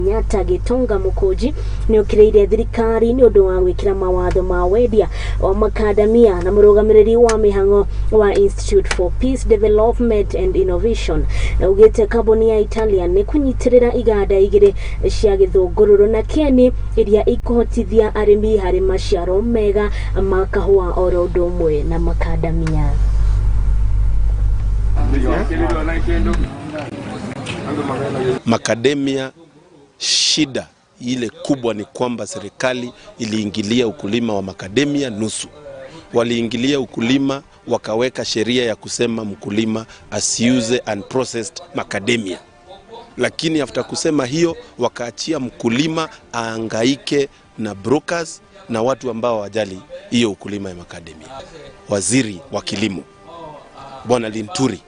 MANYATTA GITONGA MUKUNJI NIOKIRIRIE THIRIKARI NIUDU wa GWIKIRA MAWATHO ma Wedia Wa Macadamia na MURUGAMIRIRI wa MIHANGO wa Institute for Peace Development and Innovation NIUGETE KAMPONI ya Italian NIIKUNYITARIRA IGADA igire cia GITHUNGURURU na KYENI IRIA IKUHOTITHIA ARIMI harĩ maciaro mega ma KAHUA oro ũndũ ũmwe na MAKADAMIA. Makadamia, shida ile kubwa ni kwamba serikali iliingilia ukulima wa makadamia nusu. Waliingilia ukulima, wakaweka sheria ya kusema mkulima asiuze unprocessed macadamia. Lakini after kusema hiyo, wakaachia mkulima aangaike na brokers na watu ambao wajali hiyo ukulima ya makadamia. Waziri wa kilimo Bwana Linturi,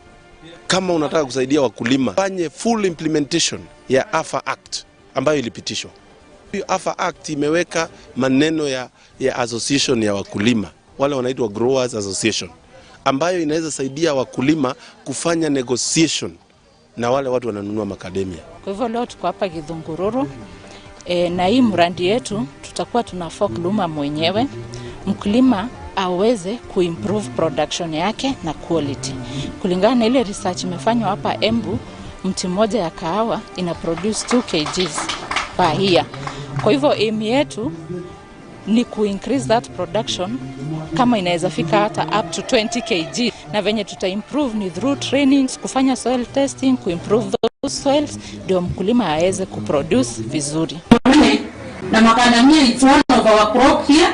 kama unataka kusaidia wakulima, fanye full implementation ya AFA Act ambayo ilipitishwa. Hiyo AFA Act imeweka maneno ya association ya wakulima, wale wanaitwa Growers Association, ambayo inaweza saidia wakulima kufanya negotiation na wale watu wananunua makadamia. Kwa hivyo leo tuko hapa Githungururu na hii mradi yetu tutakuwa tunafaa kulima mwenyewe, mkulima aweze kuimprove production yake na quality. Kulingana na ile research imefanywa hapa Embu, mti mmoja ya kahawa ina produce 2 kgs per year. Kwa hivyo aim yetu ni increase that production kama inaweza fika hata up to 20 kg, na venye tuta-improve ni through trainings, kufanya soil testing, kuimprove those soils, ndio mkulima aweze kuproduce vizuri. Na macadamia is one of our crop here.